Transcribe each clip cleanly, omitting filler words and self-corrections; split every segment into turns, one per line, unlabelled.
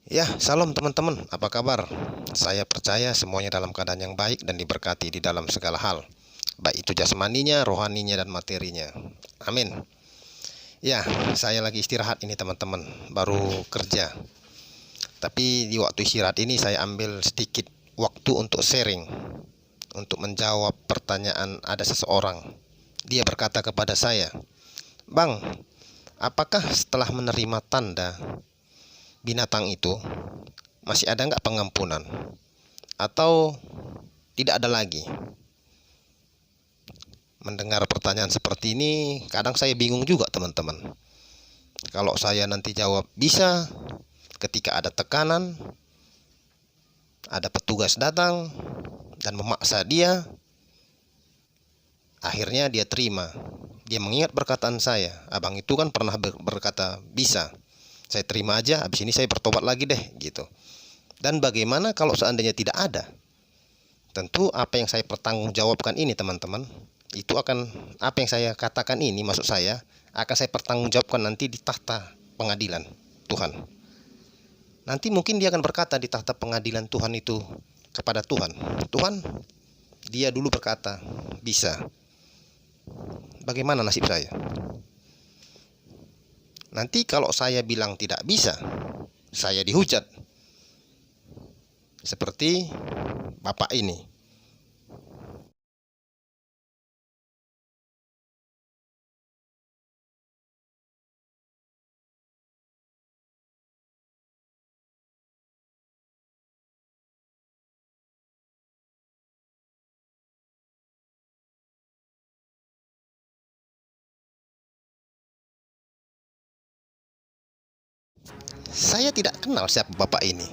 Ya, salam teman-teman, apa kabar? Saya percaya semuanya dalam keadaan yang baik dan diberkati di dalam segala hal, baik itu jasmaninya, rohaninya, dan materinya. Amin. Ya, saya lagi istirahat ini teman-teman, baru kerja. Tapi di waktu istirahat ini saya ambil sedikit waktu untuk sharing, untuk menjawab pertanyaan ada seseorang. Dia berkata kepada saya, "Bang, apakah setelah menerima tanda binatang itu masih ada nggak pengampunan? Atau tidak ada lagi?" Mendengar pertanyaan seperti ini, kadang saya bingung juga teman-teman. Kalau saya nanti jawab bisa, ketika ada tekanan, ada petugas datang dan memaksa dia, akhirnya dia terima. Dia mengingat perkataan saya, abang itu kan pernah berkata bisa. Saya terima aja, habis ini saya bertobat lagi deh, gitu. Dan bagaimana kalau seandainya tidak ada? Tentu apa yang saya pertanggungjawabkan ini teman-teman, itu akan, apa yang saya katakan ini, maksud saya akan saya pertanggungjawabkan nanti di tahta pengadilan Tuhan. Nanti mungkin dia akan berkata di tahta pengadilan Tuhan itu kepada Tuhan, "Tuhan, dia dulu berkata bisa. Bagaimana nasib saya?" Nanti kalau saya bilang tidak bisa, saya dihujat. Seperti bapak ini. Saya tidak kenal siapa bapak ini.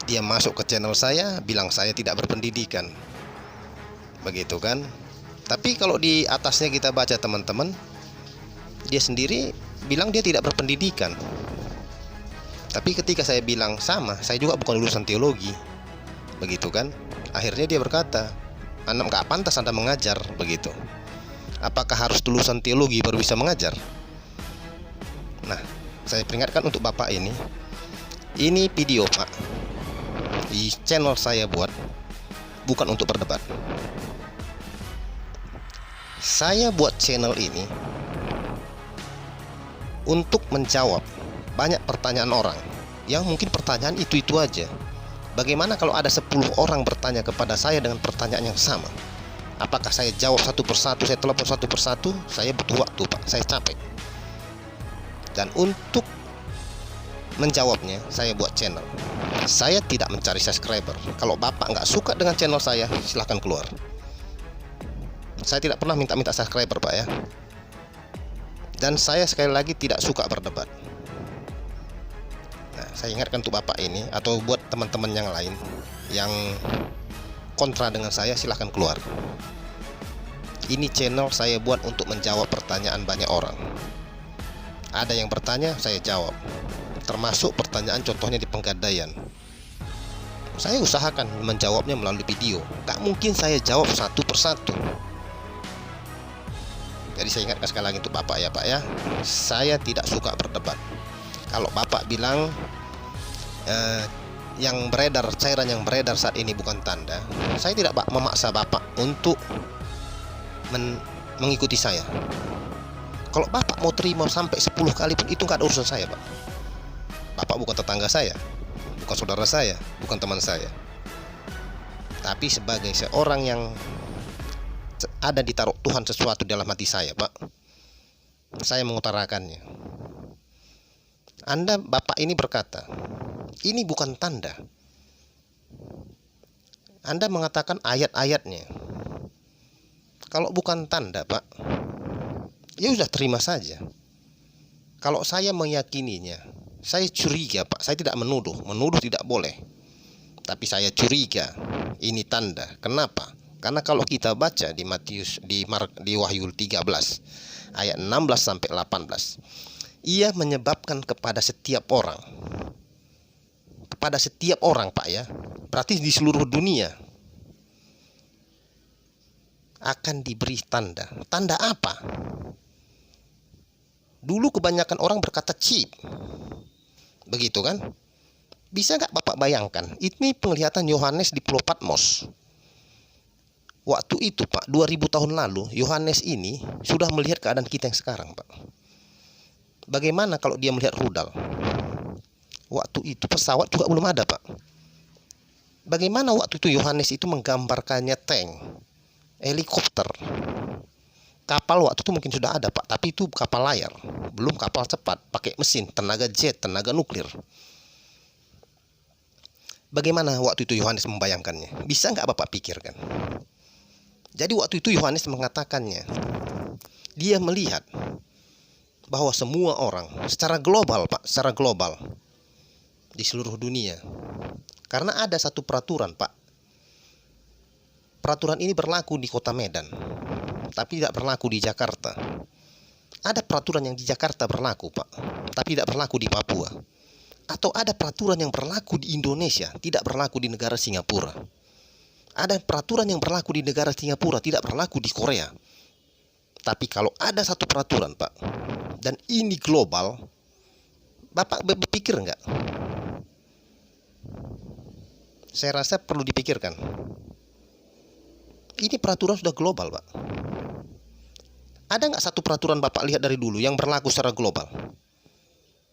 Dia masuk ke channel saya, bilang saya tidak berpendidikan. Begitu kan? Tapi kalau di atasnya kita baca teman-teman, dia sendiri bilang dia tidak berpendidikan. Tapi ketika saya bilang sama, saya juga bukan lulusan teologi. Begitu kan? Akhirnya dia berkata, "Anda nggak pantas Anda mengajar." Begitu. Apakah harus lulusan teologi baru bisa mengajar? Nah, saya peringatkan untuk bapak ini video pak, di channel saya buat, bukan untuk berdebat. Saya buat channel ini untuk menjawab banyak pertanyaan orang yang mungkin pertanyaan itu-itu aja. Bagaimana kalau ada 10 orang bertanya kepada saya dengan pertanyaan yang sama? Apakah saya jawab satu persatu, saya telepon satu persatu? Saya butuh waktu pak, saya capek. Dan untuk menjawabnya, saya buat channel. Saya tidak mencari subscriber. Kalau bapak nggak suka dengan channel saya, silahkan keluar. Saya tidak pernah minta-minta subscriber pak ya. Dan saya sekali lagi tidak suka berdebat. Nah, saya ingatkan untuk bapak ini, atau buat teman-teman yang lain yang kontra dengan saya, silahkan keluar. Ini channel saya buat untuk menjawab pertanyaan banyak orang. Ada yang bertanya, saya jawab. Termasuk pertanyaan contohnya di Penggadaian. Saya usahakan menjawabnya melalui video. Tak mungkin saya jawab satu persatu. Jadi saya ingatkan sekali lagi untuk bapak ya pak ya, saya tidak suka berdebat. Kalau bapak bilang yang beredar, cairan yang beredar saat ini bukan tanda, saya tidak memaksa bapak untuk mengikuti saya. Kalau bapak mau terima sampai 10 kali pun itu nggak ada urusan saya pak. Bapak bukan tetangga saya, bukan saudara saya, bukan teman saya. Tapi sebagai seorang yang ada ditaruh Tuhan sesuatu dalam hati saya pak, saya mengutarakannya. Anda bapak ini berkata, ini bukan tanda. Anda mengatakan ayat-ayatnya. Kalau bukan tanda pak, ya sudah terima saja. Kalau saya meyakininya, saya curiga pak, saya tidak menuduh tidak boleh. Tapi saya curiga ini tanda. Kenapa? Karena kalau kita baca di Matius, di Wahyu 13 ayat 16 sampai 18, ia menyebabkan kepada setiap orang. Kepada setiap orang pak ya, berarti di seluruh dunia akan diberi tanda. Tanda apa? Dulu kebanyakan orang berkata chip. Begitu kan? Bisa nggak Bapak bayangkan, ini penglihatan Yohanes di Pulau Patmos. Waktu itu Pak, 2000 tahun lalu, Yohanes ini sudah melihat keadaan kita yang sekarang Pak. Bagaimana kalau dia melihat rudal? Waktu itu pesawat juga belum ada Pak. Bagaimana waktu itu Yohanes itu menggambarkannya tank, helikopter, kapal waktu itu mungkin sudah ada Pak, tapi itu kapal layar, belum kapal cepat, pakai mesin, tenaga jet, tenaga nuklir. Bagaimana waktu itu Yohanes membayangkannya? Bisa nggak Bapak pikirkan? Jadi waktu itu Yohanes mengatakannya, dia melihat bahwa semua orang secara global Pak, secara global di seluruh dunia. Karena ada satu peraturan Pak. Peraturan ini berlaku di Kota Medan, tapi tidak berlaku di Jakarta. Ada peraturan yang di Jakarta berlaku Pak, tapi tidak berlaku di Papua. Atau ada peraturan yang berlaku di Indonesia, tidak berlaku di negara Singapura. Ada peraturan yang berlaku di negara Singapura, tidak berlaku di Korea. Tapi kalau ada satu peraturan Pak, dan ini global, Bapak berpikir enggak? Saya rasa perlu dipikirkan. Ini peraturan sudah global Pak. Ada nggak satu peraturan Bapak lihat dari dulu yang berlaku secara global?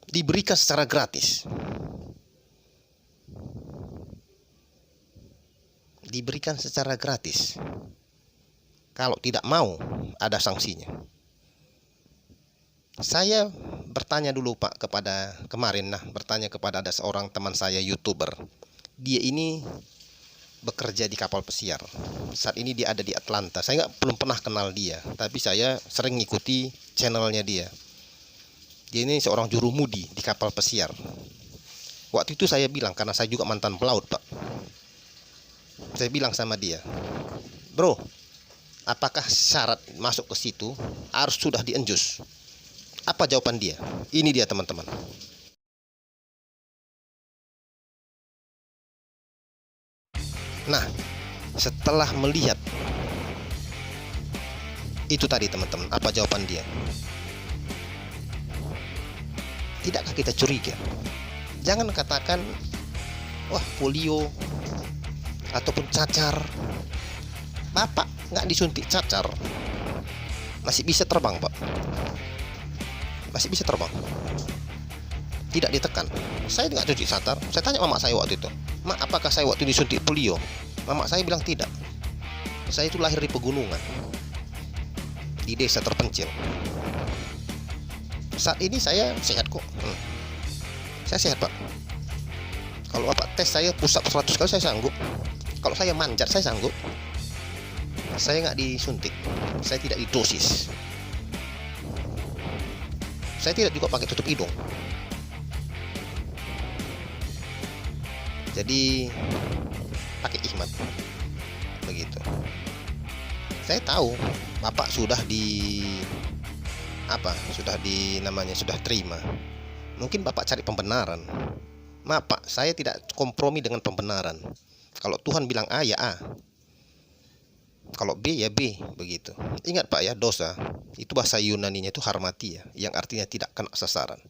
Diberikan secara gratis. Diberikan secara gratis. Kalau tidak mau, ada sanksinya. Saya bertanya dulu Pak bertanya kepada ada seorang teman saya YouTuber. Dia ini bekerja di kapal pesiar. Saat ini dia ada di Atlanta. Saya belum pernah kenal dia, tapi saya sering ngikuti channelnya dia. Dia ini seorang jurumudi di kapal pesiar. Waktu itu saya bilang, karena saya juga mantan pelaut Pak. Saya bilang sama dia, bro, apakah syarat masuk ke situ harus sudah dienjus? Apa jawaban dia? Ini dia teman-teman. Nah, setelah melihat itu tadi teman-teman, apa jawaban dia? Tidakkah kita curiga? Jangan katakan, wah polio ataupun cacar. Bapak nggak disuntik cacar, masih bisa terbang Pak. Masih bisa terbang. Tidak ditekan. Saya nggak cuci cacar. Saya tanya mama saya waktu itu, Mak, apakah saya waktu disuntik polio? Mama saya bilang tidak. Saya itu lahir di pegunungan, di desa terpencil. Saat ini saya sehat kok. Saya sehat Pak. Kalau Bapak tes saya push up 100 kali saya sanggup. Kalau saya manjat saya sanggup. Saya nggak disuntik. Saya tidak didosis. Saya tidak juga pakai tutup hidung. Jadi pakai ikhmat. Begitu. Saya tahu Bapak sudah sudah terima. Mungkin Bapak cari pembenaran. Maaf Pak, saya tidak kompromi dengan pembenaran. Kalau Tuhan bilang A ya A, kalau B ya B, begitu. Ingat Pak ya, dosa itu bahasa Yunaninya itu harmatia, yang artinya tidak kena sasaran.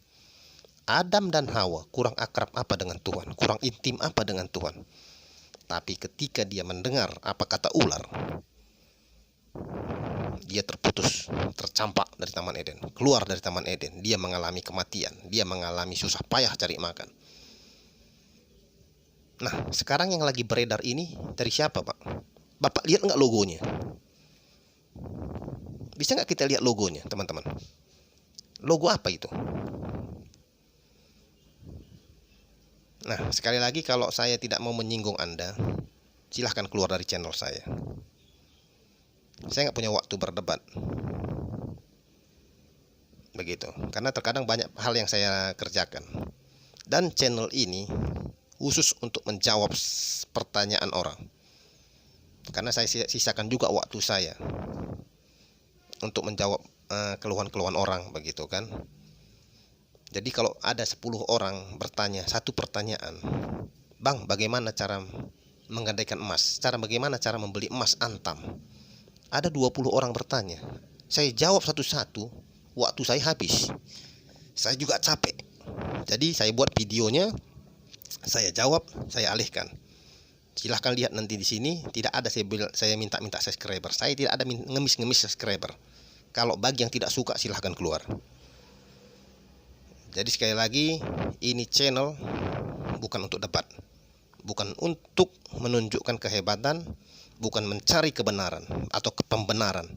Adam dan Hawa kurang akrab apa dengan Tuhan, kurang intim apa dengan Tuhan. Tapi ketika dia mendengar apa kata ular, dia terputus, tercampak dari Taman Eden, keluar dari Taman Eden. Dia mengalami kematian, dia mengalami susah payah cari makan. Nah, sekarang yang lagi beredar ini dari siapa Pak? Bapak lihat nggak logonya? Bisa nggak kita lihat logonya teman-teman? Logo apa itu? Nah, sekali lagi kalau saya tidak mau menyinggung Anda, silahkan keluar dari channel saya. Saya nggak punya waktu berdebat. Begitu, karena terkadang banyak hal yang saya kerjakan. Dan channel ini khusus untuk menjawab pertanyaan orang. Karena saya sisakan juga waktu saya untuk menjawab keluhan-keluhan orang, begitu kan. Jadi kalau ada 10 orang bertanya satu pertanyaan, Bang, bagaimana cara menggadaikan emas? Bagaimana cara membeli emas antam? Ada 20 orang bertanya. Saya jawab satu-satu, waktu saya habis. Saya juga capek. Jadi saya buat videonya, Saya jawab, saya alihkan. Silahkan lihat nanti di sini, tidak ada saya minta subscriber. Saya tidak ada ngemis-ngemis subscriber. Kalau bagi yang tidak suka silahkan keluar. Jadi sekali lagi, ini channel bukan untuk debat, bukan untuk menunjukkan kehebatan, bukan mencari kebenaran atau pembenaran.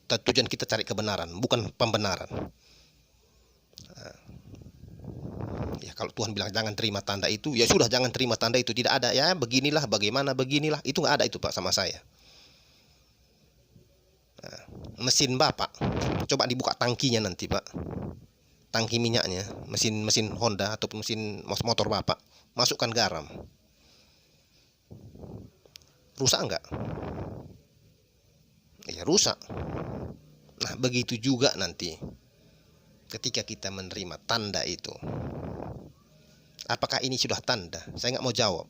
Tujuan kita cari kebenaran, bukan pembenaran. Ya, kalau Tuhan bilang jangan terima tanda itu, ya sudah jangan terima tanda itu. Tidak ada ya beginilah, bagaimana beginilah, itu nggak ada itu Pak sama saya. Nah, mesin Bapak, coba dibuka tangkinya nanti Pak, tangki minyaknya, mesin Honda ataupun mesin motor Bapak, masukkan garam, rusak nggak? Ya rusak. Nah begitu juga nanti ketika kita menerima tanda itu. Apakah ini sudah tanda? Saya nggak mau jawab.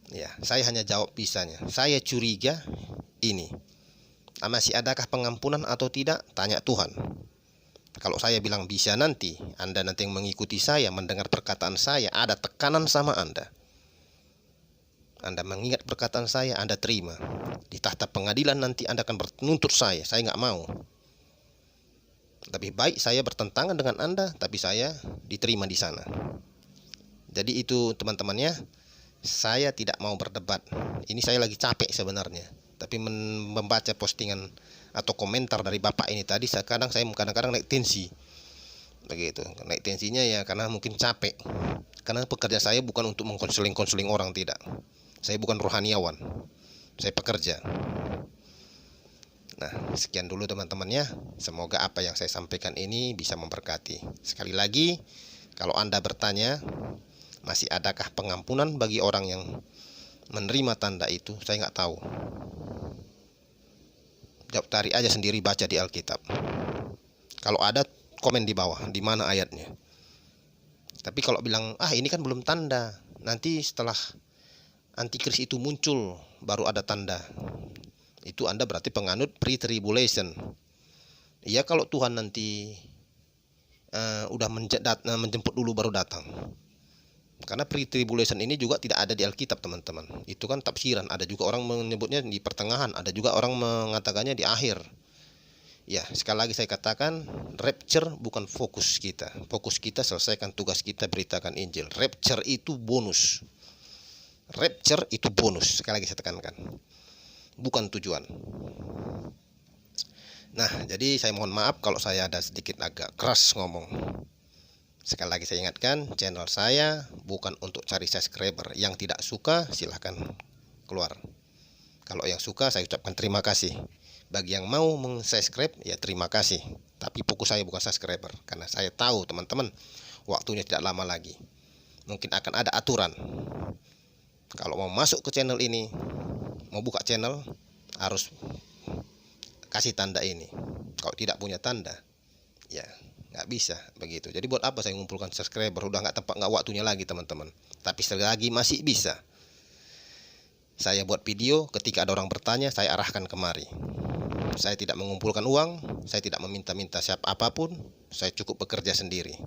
Ya, saya hanya jawab bisanya. Saya curiga ini. Masih adakah pengampunan atau tidak? Tanya Tuhan. Kalau saya bilang bisa nanti, Anda nanti yang mengikuti saya, mendengar perkataan saya, ada tekanan sama Anda. Anda mengingat perkataan saya, Anda terima. Di tahta pengadilan nanti Anda akan menuntut saya nggak mau. Lebih baik saya bertentangan dengan Anda, tapi saya diterima di sana. Jadi itu teman-temannya, saya tidak mau berdebat. Ini saya lagi capek sebenarnya. Tapi membaca postingan atau komentar dari Bapak ini tadi, kadang-kadang naik tensi. Begitu, naik tensinya ya karena mungkin capek. Karena pekerjaan saya bukan untuk mengkonseling orang, tidak. Saya bukan rohaniawan. Saya pekerja. Nah, sekian dulu teman-temannya. Semoga apa yang saya sampaikan ini bisa memberkati. Sekali lagi, kalau Anda bertanya, masih adakah pengampunan bagi orang yang menerima tanda itu? Saya nggak tahu. Jawab tarik aja sendiri, baca di Alkitab. Kalau ada, komen di bawah, di mana ayatnya. Tapi kalau bilang, ini kan belum tanda, nanti setelah antikris itu muncul, baru ada tanda. Itu Anda berarti penganut pre-tribulation. Ya kalau Tuhan nanti udah menjemput dulu baru datang. Karena pre-tribulation ini juga tidak ada di Alkitab teman-teman. Itu kan tafsiran. Ada juga orang menyebutnya di pertengahan, ada juga orang mengatakannya di akhir. Ya, sekali lagi saya katakan, rapture bukan fokus kita. Fokus kita selesaikan tugas kita, beritakan Injil. Rapture itu bonus. Rapture itu bonus, sekali lagi saya tekankan. Bukan tujuan. Nah, jadi saya mohon maaf kalau saya ada sedikit agak keras ngomong. Sekali lagi saya ingatkan, channel saya bukan untuk cari subscriber. Yang tidak suka silahkan keluar. Kalau yang suka saya ucapkan terima kasih. Bagi yang mau meng-subscribe ya terima kasih. Tapi fokus saya bukan subscriber, karena saya tahu teman-teman waktunya tidak lama lagi. Mungkin akan ada aturan. Kalau mau masuk ke channel ini, mau buka channel, harus kasih tanda ini. Kalau tidak punya tanda, ya nggak bisa begitu. Jadi buat apa saya mengumpulkan subscriber? Udah nggak waktunya lagi teman-teman. Tapi sekali lagi masih bisa. Saya buat video, ketika ada orang bertanya, saya arahkan kemari. Saya tidak mengumpulkan uang, saya tidak meminta-minta siapa apapun. Saya cukup bekerja sendiri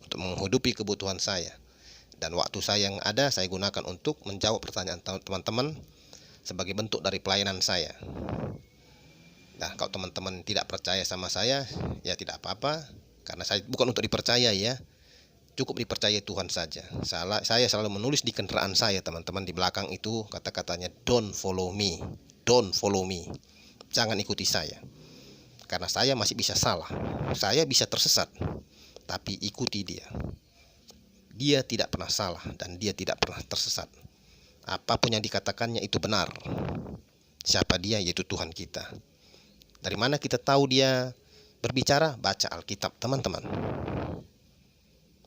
untuk menghidupi kebutuhan saya. Dan waktu saya yang ada, saya gunakan untuk menjawab pertanyaan teman-teman sebagai bentuk dari pelayanan saya. Nah, kalau teman-teman tidak percaya sama saya, ya tidak apa-apa. Karena saya bukan untuk dipercaya ya. Cukup dipercaya Tuhan saja. Saya selalu menulis di kendaraan saya, teman-teman. Di belakang itu kata-katanya, don't follow me. Don't follow me. Jangan ikuti saya. Karena saya masih bisa salah. Saya bisa tersesat. Tapi ikuti dia. Dia tidak pernah salah dan dia tidak pernah tersesat. Apapun yang dikatakannya itu benar. Siapa dia? Yaitu Tuhan kita. Dari mana kita tahu dia berbicara? Baca Alkitab teman-teman.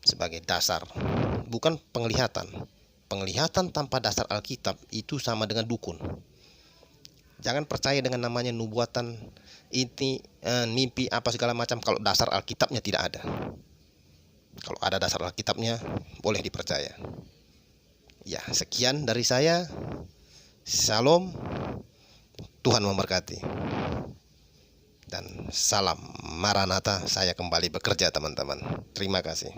Sebagai dasar, bukan penglihatan. Penglihatan tanpa dasar Alkitab itu sama dengan dukun. Jangan percaya dengan namanya nubuatan, mimpi apa segala macam kalau dasar Alkitabnya tidak ada. Kalau ada dasar Alkitabnya, boleh dipercaya. Ya, sekian dari saya. Shalom. Tuhan memberkati. Dan salam Maranatha. Saya kembali bekerja teman-teman. Terima kasih.